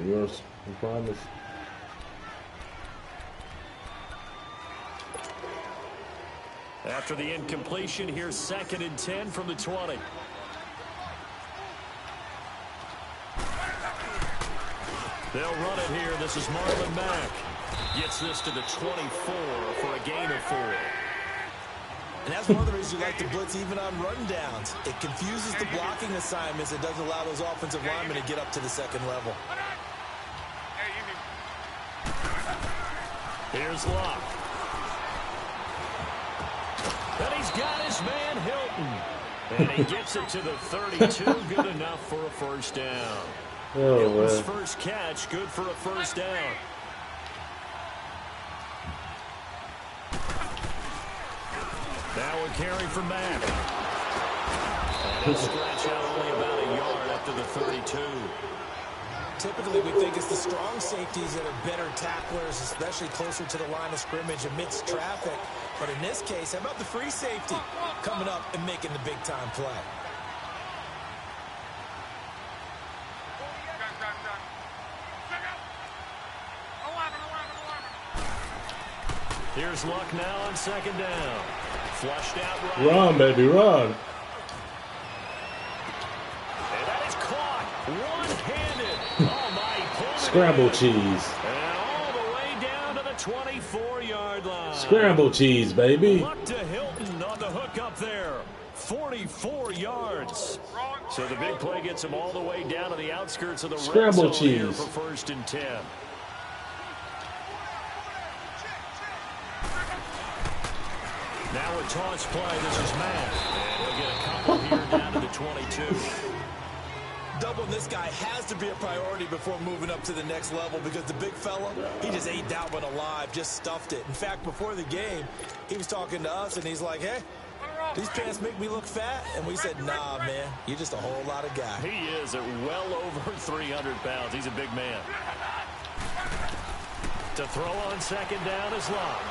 Yours, I promise. After the incompletion, here's 2nd and 10 from the 20. They'll run it here. This is Marlon Mack. Gets this to the 24 for a gain of 4. And that's one of the reasons you like to blitz even on run downs. It confuses the blocking assignments. It doesn't allow those offensive linemen to get up to the second level. Here's Locke. And he's got his man Hilton. And he gets it to the 32. Good enough for a first down. Oh, Hilton's first catch, good for a first down. Now a carry for Mack. And he'll scratch out only about a yard after the 32. Typically, we think it's the strong safeties that are better tacklers, especially closer to the line of scrimmage amidst traffic. But in this case, how about the free safety coming up and making the big-time play? Here's Luck now on 2nd down. Flushed out right. Run, baby, run. And that is caught. One-handed. Oh, my. Scramble cheese. And all the way down to the 24-yard line. Scramble cheese, baby. Luck to Hilton on the hook up there. 44 yards. So the big play gets him all the way down to the outskirts of the Scramble red zone here cheese. for 1st and 10. Now a toss play. This is Matt. And he'll get a couple here down to the 22. Doubling this guy has to be a priority before moving up to the next level because the big fella, he just ate that one alive, just stuffed it. In fact, before the game, he was talking to us, and he's like, hey, these pants make me look fat. And we said, nah, man, you're just a whole lot of guy. He is at well over 300 pounds. He's a big man. To throw on 2nd down is Locke.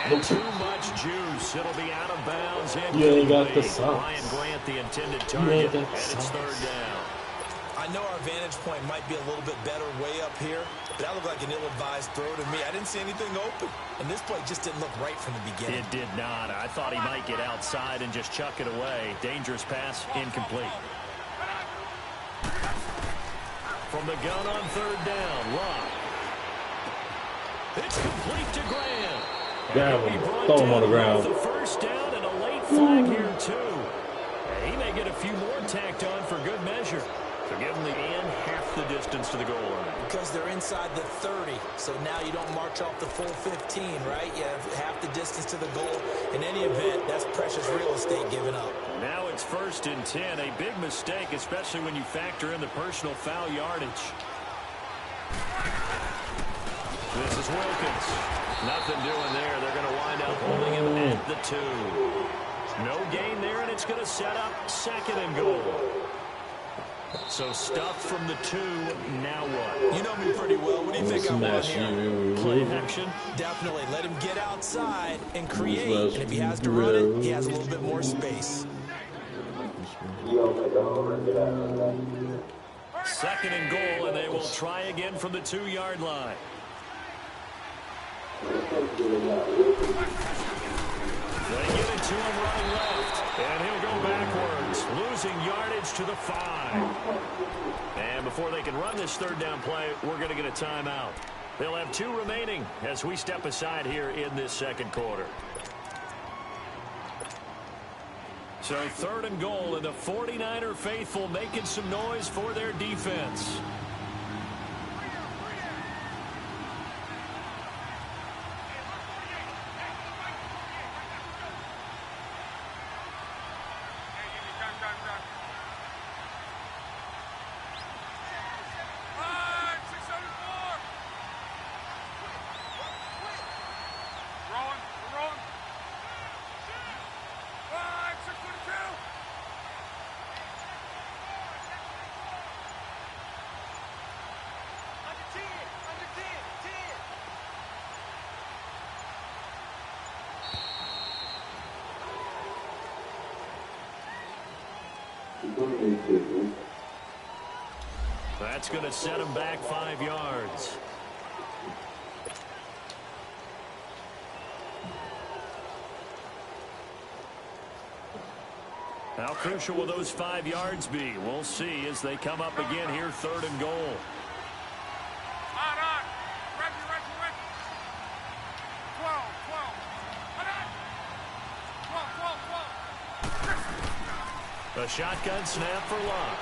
And too much juice. It'll be out of bounds. You ain't got the sauce. Ryan Grant, the intended target, and it's 3rd down. I know our vantage point might be a little bit better way up here, but that looked like an ill-advised throw to me. I didn't see anything open, and this play just didn't look right from the beginning. It did not. I thought he might get outside and just chuck it away. Dangerous pass, incomplete. From the gun on 3rd down, Locke. It's complete to Grant. Grab him. Throw him on the ground. The first down and a late flag here, too. He may get a few more tacked on for good measure. So give him the end half the distance to the goal line. Because they're inside the 30, so now you don't march off the full 15, right? You have half the distance to the goal. In any event, that's precious real estate given up. Now it's 1st and 10. A big mistake, especially when you factor in the personal foul yardage. This is Wilkins. Nothing doing there. They're going to wind up holding him at the 2. No gain there, and it's going to set up 2nd and goal. So stuffed from the 2. Now what? You know me pretty well. What do you think I want here? Play action. Definitely. Let him get outside and create. And if he has to run it, he has a little bit more space. 2nd and goal, and they will try again from the 2-yard line. They give it to him running left, and he'll go backwards, losing yardage to the 5. And before they can run this 3rd down play, we're going to get a timeout. They'll have 2 remaining as we step aside here in this 2nd quarter. So 3rd and goal, and the 49er faithful making some noise for their defense. That's going to set him back 5 yards. How crucial will those 5 yards be? We'll see as they come up again here, 3rd and goal. A shotgun snap for Luck.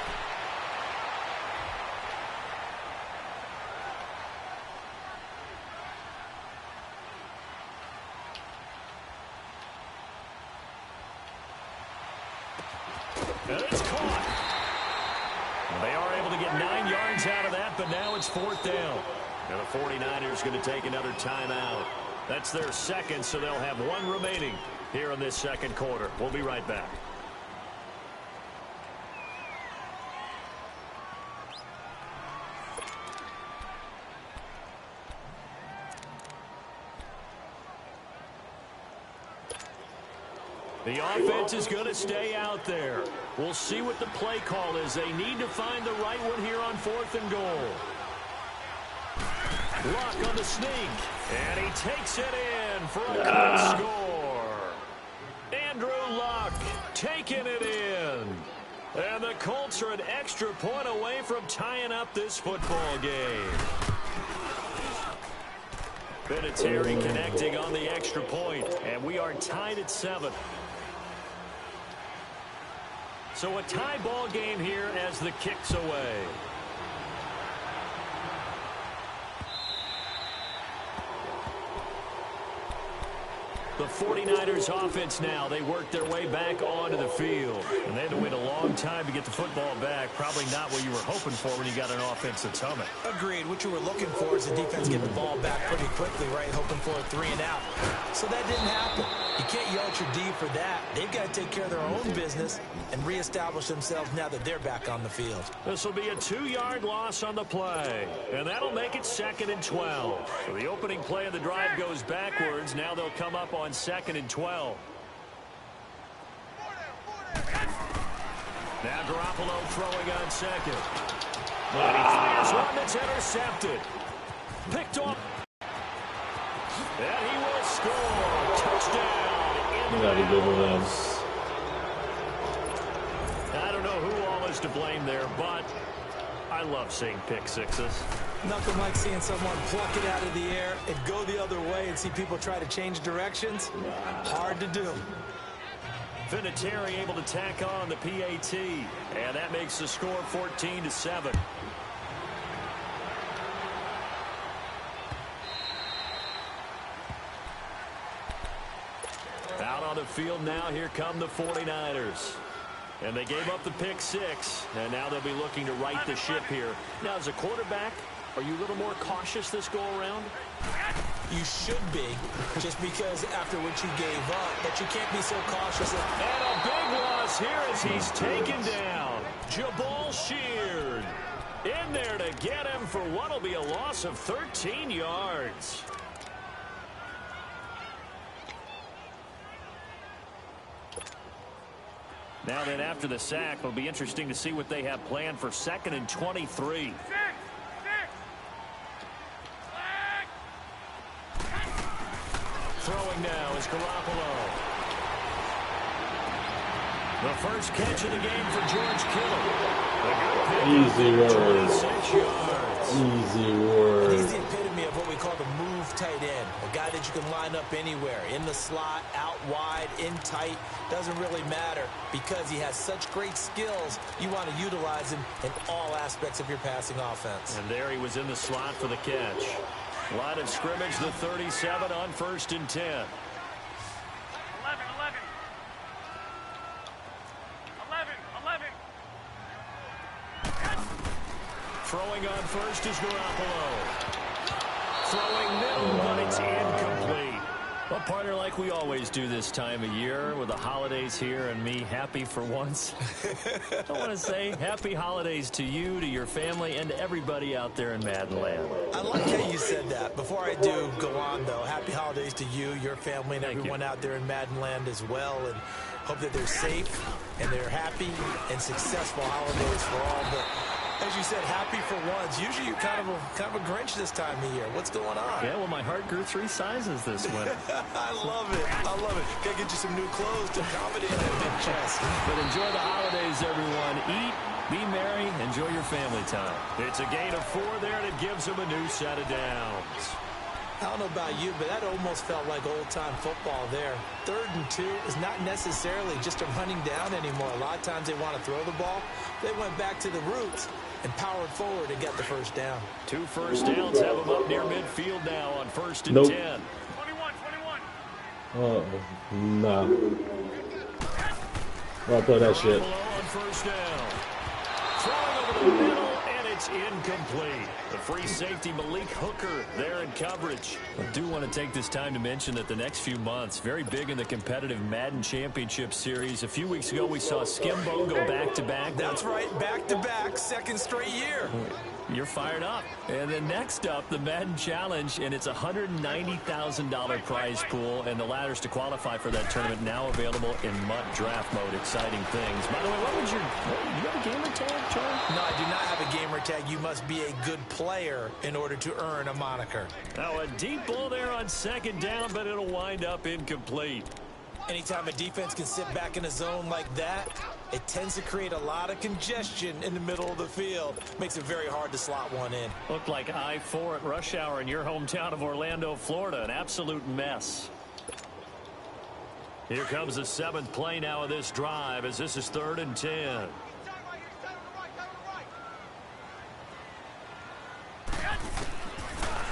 And it's caught. They are able to get 9 yards out of that, but now it's 4th down. And the 49ers going to take another timeout. That's their second, so they'll have 1 remaining here in this second quarter. We'll be right back. The offense is going to stay out there. We'll see what the play call is. They need to find the right one here on 4th and goal. Luck on the sneak. And he takes it in for a quick score. Andrew Luck taking it in. And the Colts are an extra point away from tying up this football game. Vinatieri connecting on the extra point. And we are tied at 7. So a tie ball game here as the kick's away. The 49ers offense now, they work their way back onto the field. And they had to wait a long time to get the football back. Probably not what you were hoping for when you got an offense that's humming. Agreed. What you were looking for is the defense get the ball back pretty quickly, right? Hoping for a 3 and out. So that didn't happen. You can't yell at your D for that. They've got to take care of their own business and reestablish themselves now that they're back on the field. This will be a 2-yard loss on the play. And that'll make it 2nd and 12. So the opening play of the drive goes backwards. Now they'll come up on 2nd and 12. Now Garoppolo throwing on 2nd. But he fires one that's intercepted. Picked off. And he will score. Touchdown. You gotta give them. I don't know who all is to blame there, but I love seeing pick sixes. Nothing like seeing someone pluck it out of the air and go the other way and see people try to change directions. Hard to do. Vinatieri able to tack on the PAT, and that makes the score 14-7. Out on the field now, here come the 49ers. And they gave up the pick 6, and now they'll be looking to right the ship here. Now, as a quarterback, are you a little more cautious this go-around? You should be, just because after what you gave up, but you can't be so cautious. And a big loss here as he's taken down. Jabal Sheard in there to get him for what will be a loss of 13 yards. Now then, after the sack, it'll be interesting to see what they have planned for 2nd and 23. Throwing now is Garoppolo. The first catch of the game for George Kittle. Easy word. 26 yards. Easy word. He's the epitome of what we call the move tight end. A guy that you can line up anywhere. In the slot, out wide, in tight. Doesn't really matter because he has such great skills. You want to utilize him in all aspects of your passing offense. And there he was in the slot for the catch. Line of scrimmage, the 37 on 1st and 10. 11. Throwing on first is Garoppolo. Throwing middle, but it's incomplete. Well, partner, like we always do this time of year with the holidays here and me happy for once. I want to say happy holidays to you, to your family, and to everybody out there in Madden land. I like how you said that. Before I do go on, though, happy holidays to you, your family, and Thank everyone you. out there in Madden land as well. And hope that they're safe and they're happy and successful holidays for all. But As you said, happy for once. Usually you're kind of a Grinch this time of year. What's going on? Yeah, well, my heart grew 3 sizes this winter. I love it. I love it. Gotta get you some new clothes to accommodate that big chest. But enjoy the holidays, everyone. Eat, be merry, enjoy your family time. It's a gain of 4 there, and it gives them a new set of downs. I don't know about you, but that almost felt like old-time football there. 3rd and 2 is not necessarily just a running down anymore. A lot of times they want to throw the ball. They went back to the roots and powered forward and got the first down. 2 first downs have them up near midfield now on 1st and Nope. 10. 21. Nah. I'll play that shit. On 1st down. Throwing over the middle, and it's incomplete. The free safety, Malik Hooker, there in coverage. I do want to take this time to mention that the next few months, very big in the competitive Madden Championship Series. A few weeks ago, we saw Skimbo go back-to-back. That's right, back-to-back, 2nd straight year. You're fired up. And then next up, the Madden Challenge, and it's a $190,000 prize pool, and the ladders to qualify for that tournament now available in MUT draft mode. Exciting things. By the way, do you have a gamer tag, Joe? No, I do not have a gamer tag. You must be a good player in order to earn a moniker. Now a deep ball there on 2nd down, but it'll wind up incomplete. Anytime a defense can sit back in a zone like that, it tends to create a lot of congestion in the middle of the field. Makes it very hard to slot one in. Looked like I-4 at rush hour in your hometown of Orlando, Florida. An absolute mess. Here comes the 7th play now of this drive as this is 3rd and 10.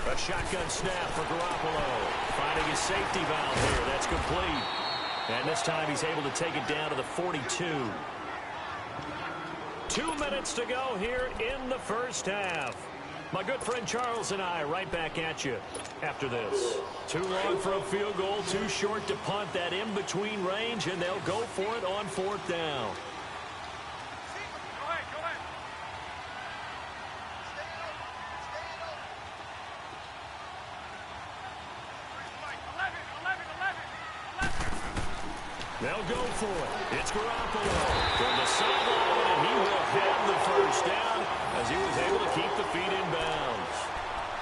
A shotgun snap for Garoppolo. Finding his safety valve here. That's complete. And this time he's able to take it down to the 42. 2 minutes to go here in the 1st half. My good friend Charles and I right back at you after this. Too long for a field goal, too short to punt. That in-between range, and they'll go for it on 4th down. They'll go for it. It's Garoppolo from the sideline, and he will have the 1st down as he was able to keep the feet in bounds.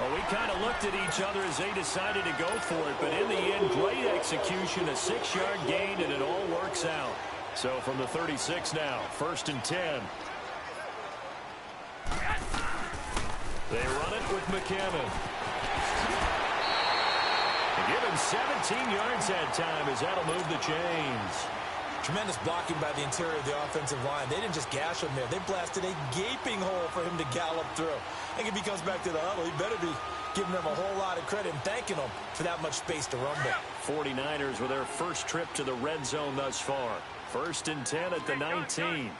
Well, we kind of looked at each other as they decided to go for it, but in the end, great execution, a 6-yard gain, and it all works out. So from the 36 now, 1st and 10. They run it with McKinnon. Give him 17 yards that time as that'll move the chains. Tremendous blocking by the interior of the offensive line. They didn't just gash him there. They blasted a gaping hole for him to gallop through. I think if he comes back to the huddle, he better be giving them a whole lot of credit and thanking them for that much space to rumble. 49ers with their first trip to the red zone thus far. 1st and 10 at the 19.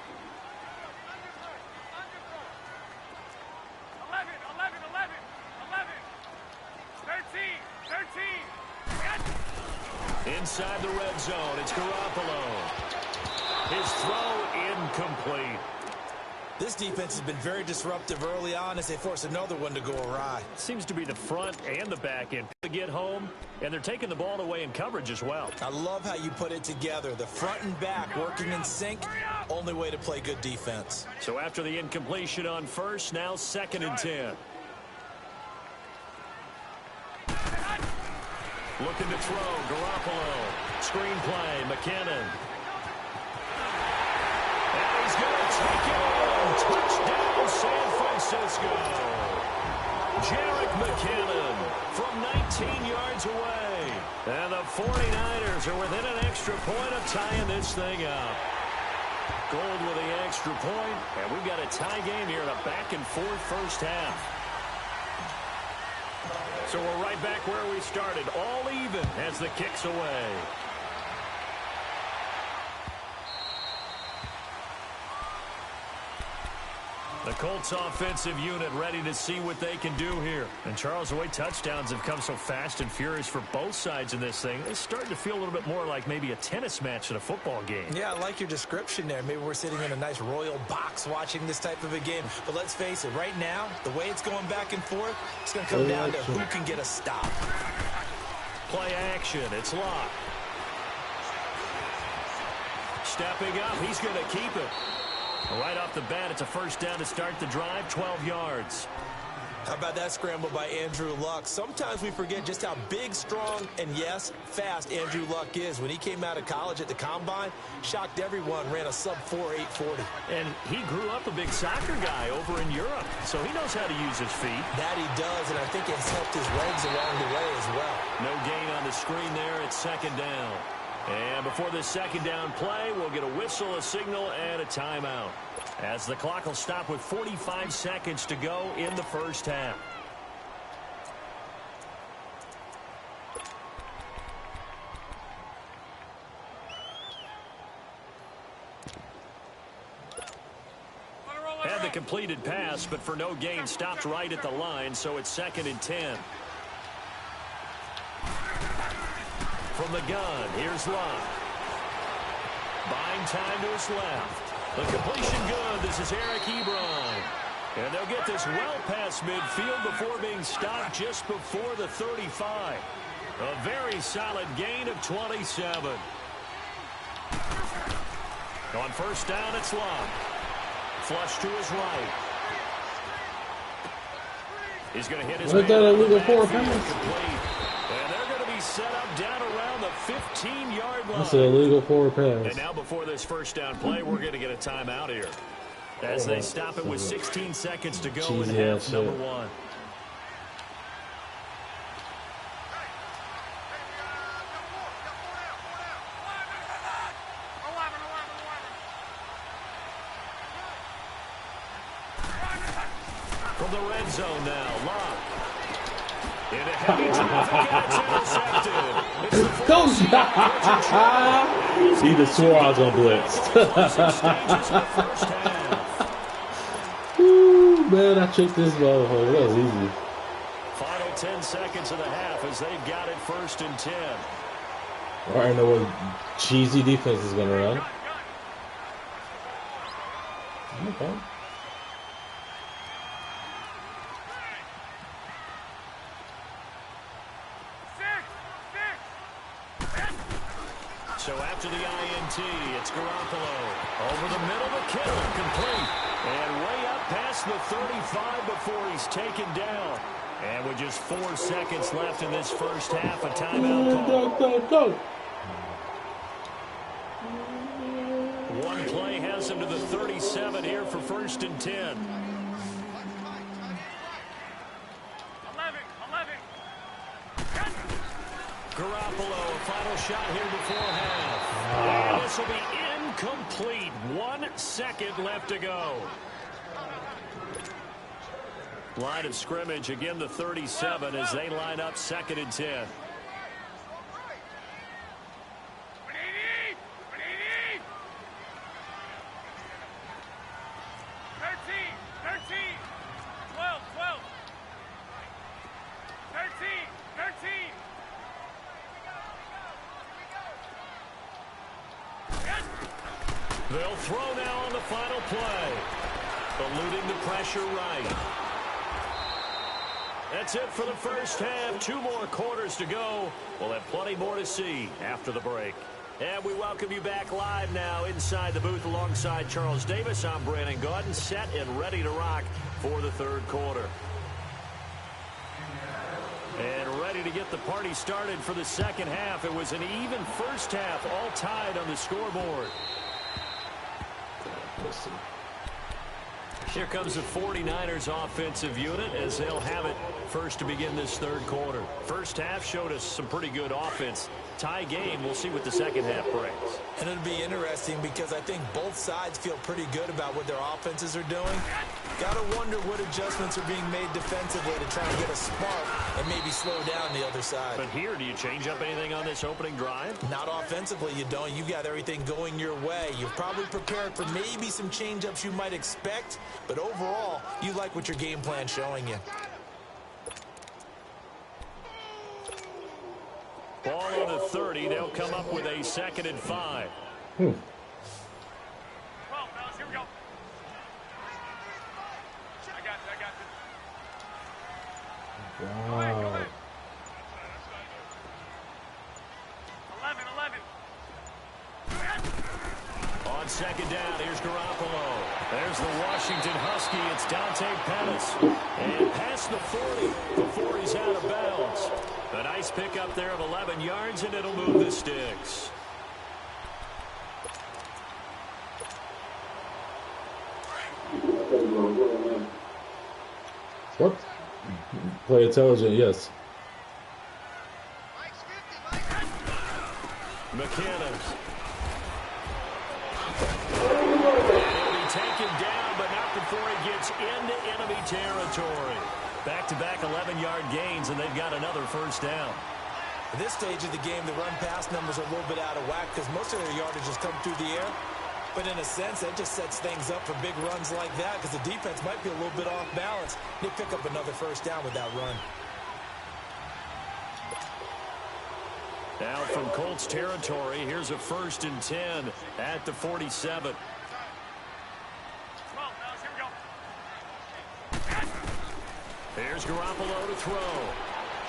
Inside the red zone, it's Garoppolo. His throw incomplete. This defense has been very disruptive early on as they force another one to go awry. Seems to be the front and the back end to get home, and they're taking the ball away in coverage as well. I love how you put it together. The front and back working in sync, only way to play good defense. So after the incompletion on 1st, now 2nd and 10. Looking to throw, Garoppolo. Screen play, McKinnon. And he's going to take it in. Touchdown, San Francisco. Jerick McKinnon from 19 yards away. And the 49ers are within an extra point of tying this thing up. Gold with the extra point, and we've got a tie game here in a back-and-forth 1st half. So we're right back where we started, all even as the kick's away. The Colts offensive unit ready to see what they can do here. And Charles, the way touchdowns have come so fast and furious for both sides in this thing, it's starting to feel a little bit more like maybe a tennis match in a football game. Yeah, I like your description there. Maybe we're sitting in a nice royal box watching this type of a game. But let's face it, right now, the way it's going back and forth, it's going to come down to who can get a stop. Play action, it's locked. Stepping up, he's going to keep it. Right off the bat, it's a first down to start the drive, 12 yards. How about that scramble by Andrew Luck? Sometimes we forget just how big, strong, and yes, fast Andrew Luck is. When he came out of college at the Combine, shocked everyone, ran a sub-4 840. And he grew up a big soccer guy over in Europe, so he knows how to use his feet. That he does, and I think it's helped his legs along the way as well. No gain on the screen there. It's second down. And before this second down play, we'll get a whistle, a signal, and a timeout, as the clock will stop with 45 seconds to go in the first half. Had the completed pass, but for no gain, stopped right at the line, so it's 2nd and 10. From the gun, here's Luck. Buying time to his left. The completion good. This is Eric Ebron. And they'll get this well past midfield before being stopped just before the 35. A very solid gain of 27. On first down, it's Luck. Flush to his right. He's going to hit his man. And they're going to be set up down around the 15-yard line. That's an illegal forward pass. And now before this first down play, we're going to get a timeout here, as they stop it with 16 seconds to go in half number one. From the red zone now, Luck. In a heavy traffic, and it's intercepted. Coach! He just swore I was on blitz. Woo, man, I checked this motherfucker. That was easy. Final 10 seconds of the half as they've got it 1st and 10. I already know what cheesy defense is going to run. Okay. So after the INT, it's Garoppolo. Over the middle to Kittle, complete. And way up past the 35 before he's taken down. And with just 4 seconds left in this first half, a timeout call. Go. One play has him to the 37 here for 1st and 10. 11. Garoppolo, a final shot here before half. And this will be incomplete. 1 second left to go. Line of scrimmage, again the 37 as they line up 2nd and 10. They'll throw now on the final play. Eluding the pressure right. That's it for the first half. 2 more quarters to go. We'll have plenty more to see after the break. And we welcome you back live now inside the booth alongside Charles Davis. I'm Brandon Gaudin, set and ready to rock for the 3rd quarter. And ready to get the party started for the 2nd half. It was an even first half, all tied on the scoreboard. Here comes the 49ers offensive unit as they'll have it first to begin this 3rd quarter. First half showed us some pretty good offense. Tie game. We'll see what the 2nd half brings. And it'll be interesting because I think both sides feel pretty good about what their offenses are doing. Got to wonder what adjustments are being made defensively to try and get a spark and maybe slow down the other side. But here, do you change up anything on this opening drive? Not offensively, you don't. You got everything going your way. You've probably prepared for maybe some change-ups you might expect, but overall, you like what your game plan's showing you. Ball on the 30. They'll come up with a 2nd and 5. Well, fellas, here we go. I got this. Wow. 11. On 2nd down, here's Garoppolo. Here's the Washington Husky. It's Dante Pettis. And past the 40 before he's out of bounds. A nice pickup there of 11 yards, and it'll move the sticks. What? Play intelligent, yes. McKinnon. He'll be taken down, but not before he gets into enemy territory. Back-to-back 11-yard gains, and they've got another first down. At this stage of the game, the run-pass numbers are a little bit out of whack because most of their yardage has come through the air. But in a sense, that just sets things up for big runs like that because the defense might be a little bit off balance. They pick up another first down with that run. Now from Colts territory, here's a 1st and 10 at the 47. Here's Garoppolo to throw.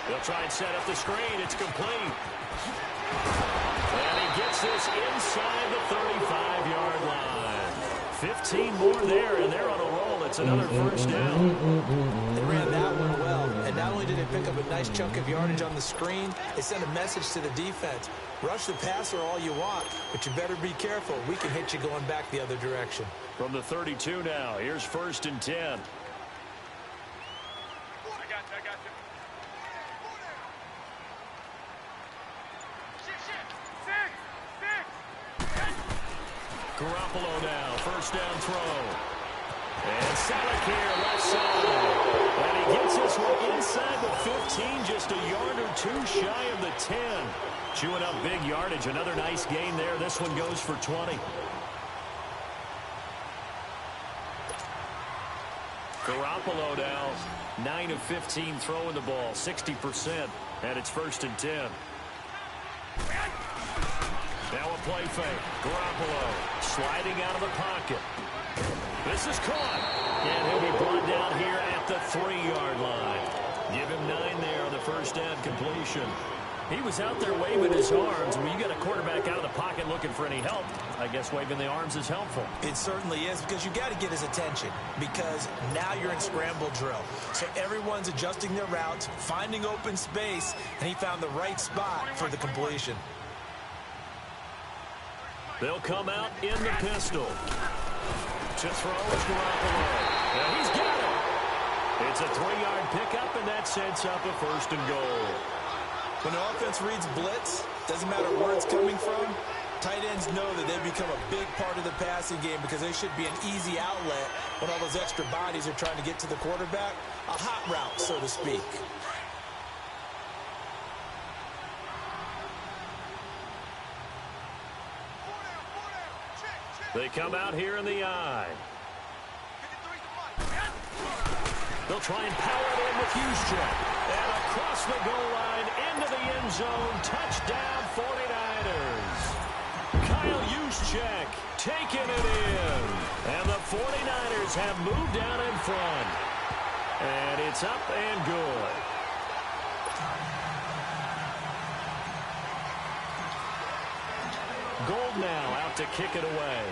They'll try and set up the screen. It's complete. And he gets this inside the 35-yard line. 15 more there, and they're on a roll. It's another first down. They ran that one well, and not only did they pick up a nice chunk of yardage on the screen, they sent a message to the defense. Rush the passer all you want, but you better be careful. We can hit you going back the other direction. From the 32 now, here's 1st and 10. I got you. Garoppolo now, first down throw. And Salek here, left side. And he gets this one inside the 15, just a yard or two shy of the 10. Chewing up big yardage, another nice gain there. This one goes for 20. Garoppolo now, 9 of 15 throwing the ball, 60%. And it's 1st and 10. Now a play fake. Garoppolo sliding out of the pocket. This is caught. And he'll be brought down here at the 3-yard line. Give him 9 there on the first down completion. He was out there waving his arms. When you get a quarterback out of the pocket looking for any help, I guess waving the arms is helpful. It certainly is because you got to get his attention because now you're in scramble drill. So everyone's adjusting their routes, finding open space, and he found the right spot for the completion. They'll come out in the pistol. To throw is Garoppolo. And he's got it. It's a 3-yard pickup, and that sets up a 1st and goal. When the offense reads blitz, doesn't matter where it's coming from, tight ends know that they become a big part of the passing game because they should be an easy outlet when all those extra bodies are trying to get to the quarterback. A hot route, so to speak. They come out here in the eye. They'll try and power it in with Juszczyk. And across the goal line, into the end zone. Touchdown, 49ers. Kyle Juszczyk taking it in. And the 49ers have moved out in front. And it's up and good. Gold now out to kick it away.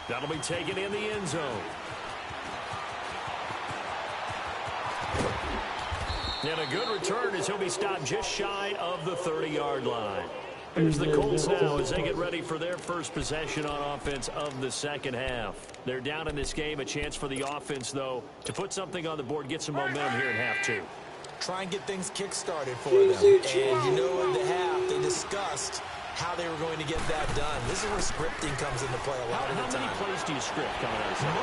That'll be taken in the end zone. And a good return as he'll be stopped just shy of the 30-yard line. Here's the Colts now as they get ready for their first possession on offense of the second half. They're down in this game. A chance for the offense, though, to put something on the board, get some momentum here in half 2. Try and get things kick-started for them. And you know at the half, they discussed how they were going to get that done. This is where scripting comes into play a lot of the time. How many plays do you script coming out of the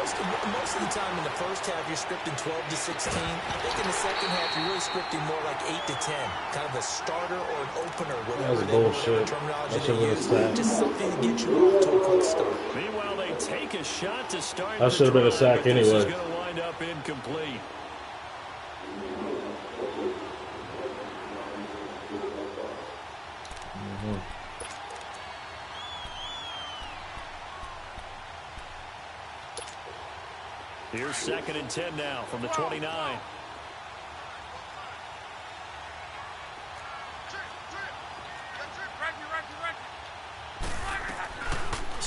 Most of the time in the first half, you're scripting 12 to 16. I think in the second half, you're really scripting more like 8 to 10. Kind of a starter or an opener, whatever terminology they use. Just something to get you off to a quick start. Meanwhile, they take a shot to start. That should have been a sack anyway. This is going to wind up incomplete. Here's 2nd and 10 now from the 29.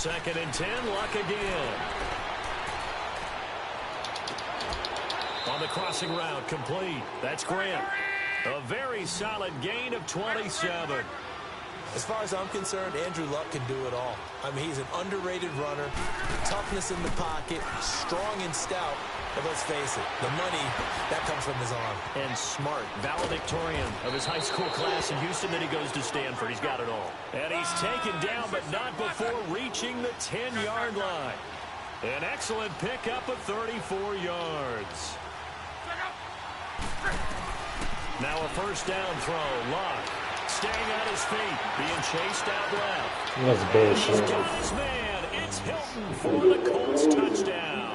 2nd and 10, Luck again. On the crossing route, complete. That's Grant. A very solid gain of 27. As far as I'm concerned, Andrew Luck can do it all. I mean, he's an underrated runner, toughness in the pocket, strong and stout. But let's face it, the money, that comes from his arm. And smart, valedictorian of his high school class in Houston. Then he goes to Stanford. He's got it all. And he's taken down, but not before reaching the 10-yard line. An excellent pickup of 34 yards. Now a first down throw. Luck staying on his feet, being chased out left. That's bullshit. He's got his man. It's Hilton for the Colts touchdown.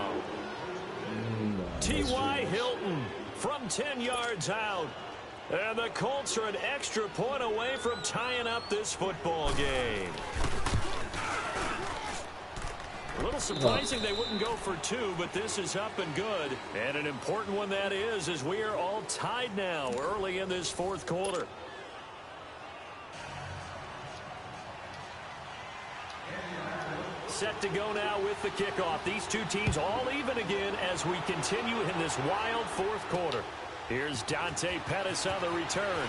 T.Y. Hilton from 10 yards out. And the Colts are an extra point away from tying up this football game. A little surprising they wouldn't go for 2, but this is up and good. And an important one that is, as we are all tied now early in this 4th quarter. Set to go now with the kickoff. These two teams all even again as we continue in this wild 4th quarter. Here's Dante Pettis on the return.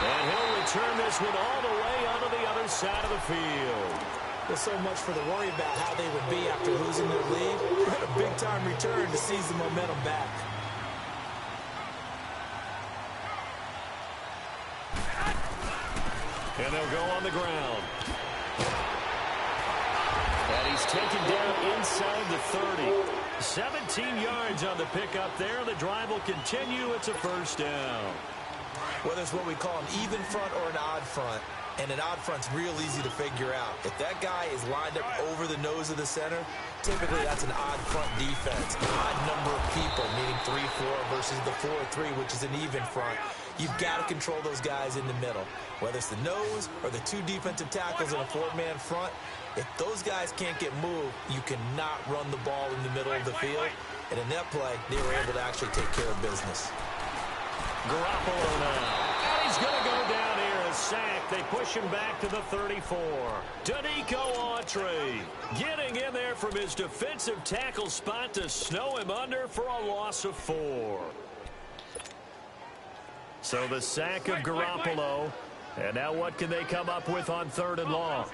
And he'll return this one all the way onto the other side of the field. Well, so much for the worry about how they would be after losing their lead. A big-time return to seize the momentum back. And they'll go on the ground. And he's taken down inside the 30. 17 yards on the pickup there. The drive will continue. It's a first down. Whether it's what we call an even front or an odd front, and an odd front's real easy to figure out. If that guy is lined up over the nose of the center, typically that's an odd front defense. An odd number of people, meaning 3-4 versus the 4-3, which is an even front. You've got to control those guys in the middle. Whether it's the nose or the 2 defensive tackles in a 4-man front, if those guys can't get moved, you cannot run the ball in the middle of the field. And in that play, they were able to actually take care of business. Garoppolo now. And he's going to go down here. A sack. They push him back to the 34. Danico Autry getting in there from his defensive tackle spot to snow him under for a loss of 4. So the sack of Garoppolo. And now what can they come up with on 3rd and long?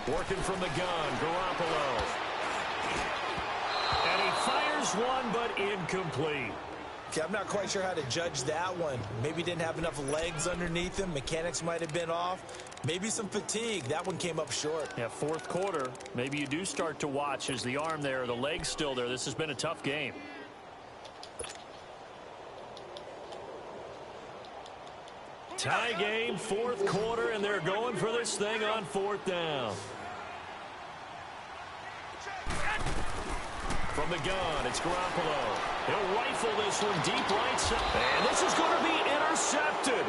Working from the gun, Garoppolo. And he fires one, but incomplete. Okay, I'm not quite sure how to judge that one. Maybe didn't have enough legs underneath him. Mechanics might have been off. Maybe some fatigue. That one came up short. Yeah, 4th quarter. Maybe you do start to watch as the arm there, the leg's still there. This has been a tough game. Tie game, 4th quarter, and they're going for this thing on 4th down. From the gun, it's Garoppolo. He'll rifle this one deep right side. And this is going to be intercepted.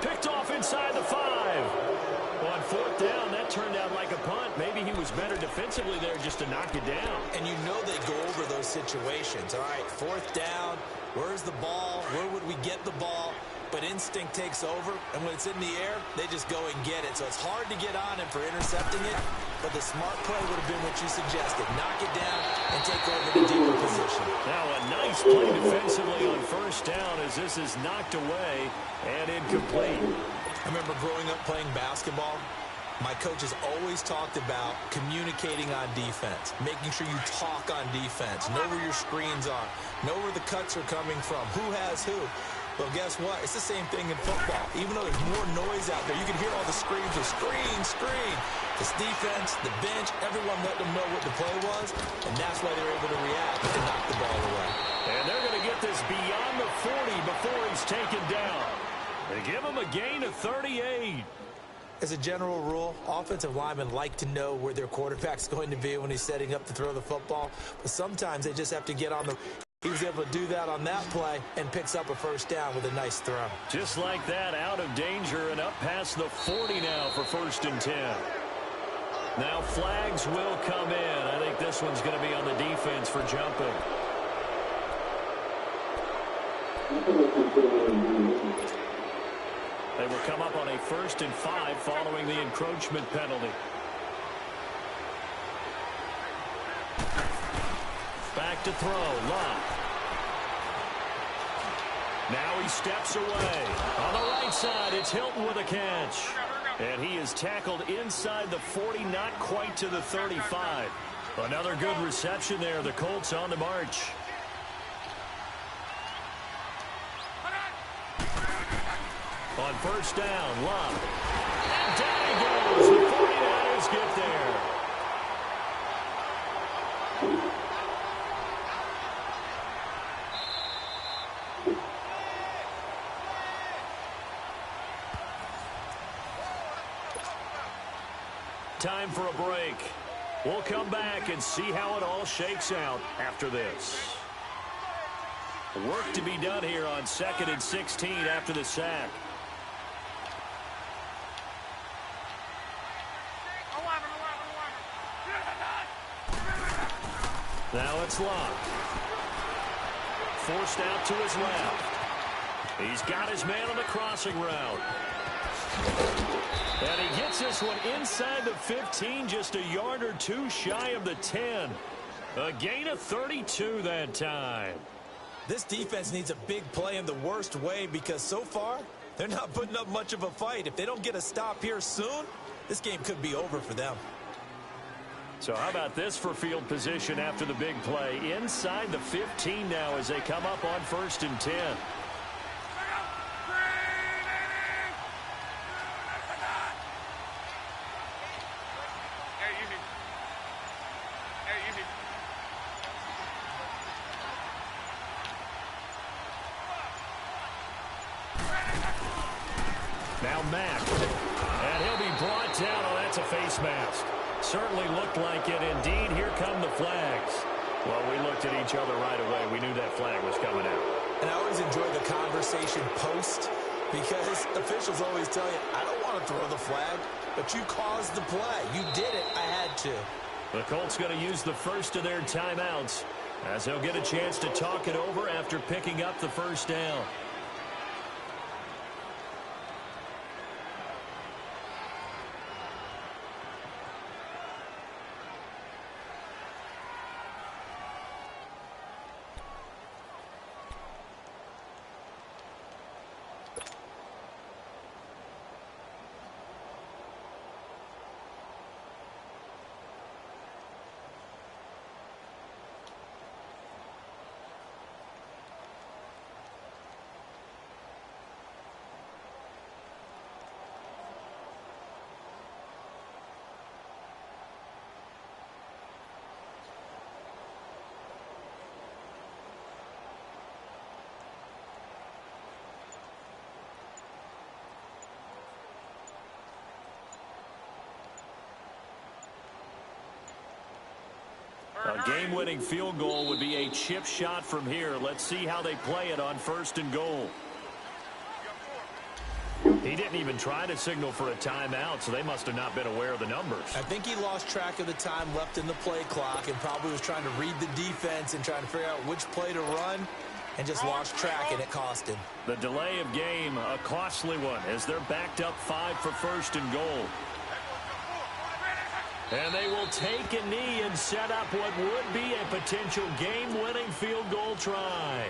Picked off inside the 5. On 4th down, that turned out like a punt. Maybe he was better defensively there just to knock it down. And you know they go over those situations. All right, 4th down. Where's the ball? Where would we get the ball? But instinct takes over, and when it's in the air, they just go and get it. So it's hard to get on him for intercepting it, but the smart play would have been what you suggested. Knock it down and take over the deeper position. Now a nice play defensively on 1st down as this is knocked away and incomplete. I remember growing up playing basketball. My coaches always talked about communicating on defense, making sure you talk on defense, know where your screens are, know where the cuts are coming from, who has who. Well, guess what? It's the same thing in football. Even though there's more noise out there, you can hear all the screams of screen, screen. This defense, the bench, everyone let them know what the play was, and that's why they're able to react and knock the ball away. And they're going to get this beyond the 40 before he's taken down. They give him a gain of 38. As a general rule, offensive linemen like to know where their quarterback's going to be when he's setting up to throw the football, but sometimes they just have to get on the He was able to do that on that play and picks up a first down with a nice throw. Just like that, out of danger and up past the 40 now for 1st and 10. Now flags will come in. I think this one's going to be on the defense for jumping. They will come up on a 1st and 5 following the encroachment penalty. Back to throw, Love. Now he steps away. On the right side, it's Hilton with a catch. And he is tackled inside the 40, not quite to the 35. Another good reception there. The Colts on the march. On 1st down, Love. And down he goes. The 49ers get there. Time for a break. We'll come back and see how it all shakes out after this. Work to be done here on 2nd and 16 after the sack. Now it's locked. Forced out to his left. He's got his man on the crossing route. And he gets this one inside the 15, just a yard or two shy of the 10. A gain of 32 that time. This defense needs a big play in the worst way because so far, they're not putting up much of a fight. If they don't get a stop here soon, this game could be over for them. So how about this for field position after the big play? Inside the 15 now as they come up on 1st and 10. Now Mack. And he'll be brought down. Oh, that's a face mask. Certainly looked like it. Indeed, here come the flags. Well, we looked at each other right away. We knew that flag was coming out. And I always enjoy the conversation post because officials always tell you, I don't want to throw the flag, but you caused the play. You did it. I had to. The Colts going to use the first of their timeouts as they'll get a chance to talk it over after picking up the first down. A game-winning field goal would be a chip shot from here. Let's see how they play it on 1st and goal. He didn't even try to signal for a timeout, so they must have not been aware of the numbers. I think he lost track of the time left in the play clock and probably was trying to read the defense and trying to figure out which play to run and just lost track, and it cost him. The delay of game, a costly one, as they're backed up 5 for 1st and goal. And they will take a knee and set up what would be a potential game-winning field goal try.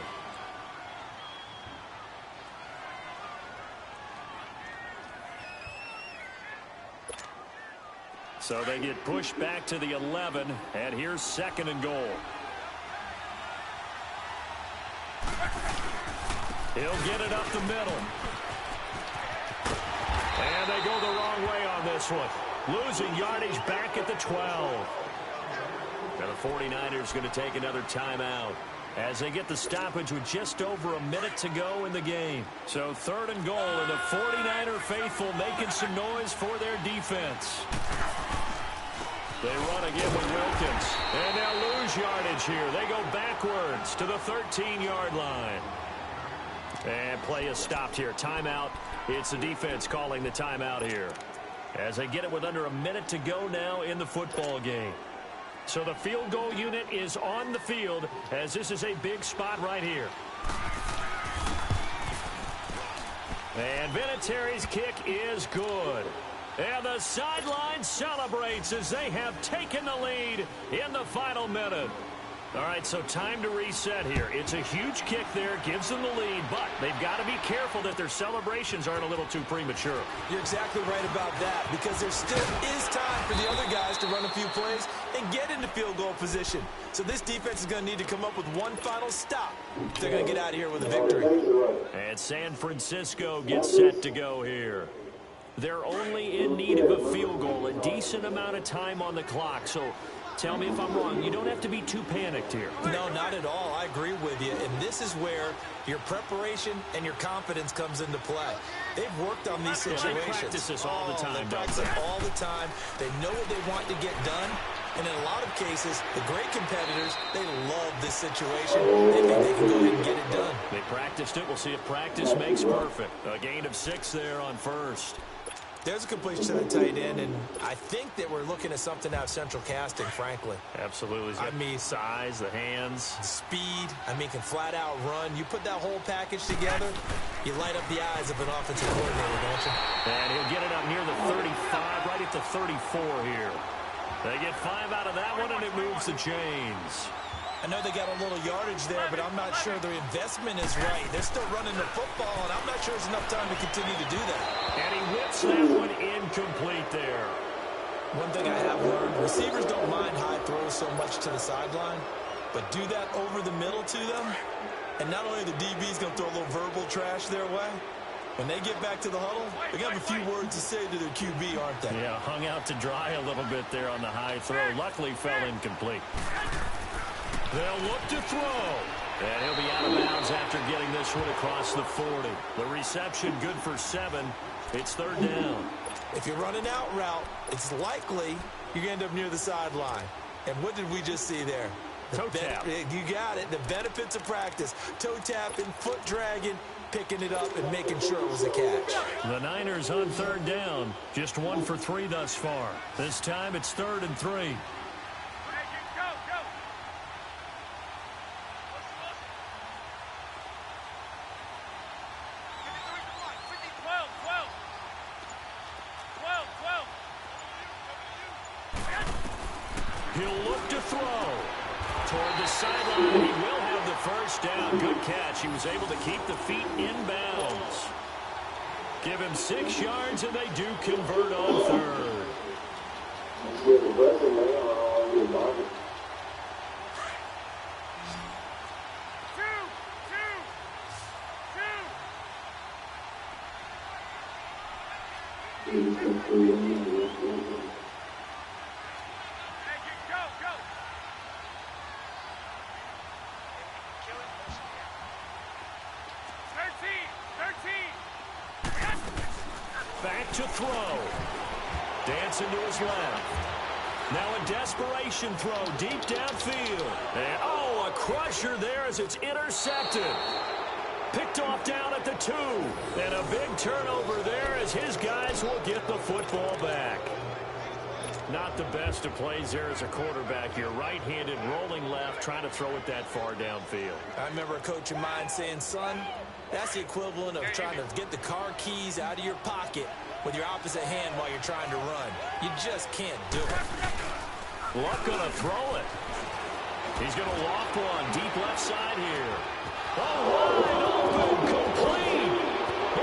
So they get pushed back to the 11, and here's 2nd and goal. He'll get it up the middle. And they go the wrong way on this one. Losing yardage back at the 12. And the 49ers going to take another timeout as they get the stoppage with just over a minute to go in the game. So 3rd and goal, and the 49er faithful making some noise for their defense. They run again with Wilkins. And they'll lose yardage here. They go backwards to the 13-yard line. And play is stopped here. Timeout. It's the defense calling the timeout here. As they get it with under a minute to go now in the football game. So the field goal unit is on the field as this is a big spot right here. And Vinatieri's kick is good. And the sideline celebrates as they have taken the lead in the final minute. All right, so time to reset here. It's a huge kick there, gives them the lead, but they've got to be careful that their celebrations aren't a little too premature. You're exactly right about that, because there still is time for the other guys to run a few plays and get into field goal position. So this defense is going to need to come up with one final stop if they're going to get out of here with a victory. And San Francisco gets set to go here. They're only in need of a field goal, a decent amount of time on the clock. So tell me if I'm wrong. You don't have to be too panicked here. No, not at all. I agree with you. And this is where your preparation and your confidence comes into play. They've worked on these situations. They practice this all the time. They practice it all the time. They know what they want to get done. And in a lot of cases, the great competitors, they love this situation. They think they can go ahead and get it done. They practiced it. We'll see if practice makes perfect. A gain of 6 there on first. There's a completion to the tight end, and I think that we're looking at something out of central casting, frankly. Absolutely. I mean, size, the hands. Speed, can flat out run. You put that whole package together, you light up the eyes of an offensive coordinator, don't you? And he'll get it up near the 35, right at the 34 here. They get 5 out of that one, and it moves the chains. I know they got a little yardage there, but I'm not sure their investment is right. They're still running the football, and I'm not sure there's enough time to continue to do that. And he whips that one incomplete there. One thing I have learned, receivers don't mind high throws so much to the sideline, but do that over the middle to them, and not only the DB's going to throw a little verbal trash their way, when they get back to the huddle, they're going to have a few words to say to their QB, aren't they? Yeah, hung out to dry a little bit there on the high throw. Luckily fell incomplete. They'll look to throw. And he'll be out of bounds after getting this one across the 40. The reception good for 7. It's third down. If you're running out route, it's likely you're going to end up near the sideline. And what did we just see there? Toe tap. You got it. The benefits of practice. Toe tapping, foot dragging, picking it up, and making sure it was a catch. The Niners on third down. Just 1 for 3 thus far. This time it's 3rd and 3. He'll look to throw toward the sideline. He will have the first down. Good catch. He was able to keep the feet in bounds. Give him 6 yards, and they do convert on third. Back to throw. Dancing to his left. Now a desperation throw deep downfield. And, a crusher there as it's intercepted. Picked off down at the 2. And a big turnover there as his guys will get the football back. Not the best of plays there as a quarterback. You're right-handed, rolling left, trying to throw it that far downfield. I remember a coach of mine saying, son, that's the equivalent of trying to get the car keys out of your pocket with your opposite hand while you're trying to run. You just can't do it. Luck going to throw it. He's going to loft one deep left side here.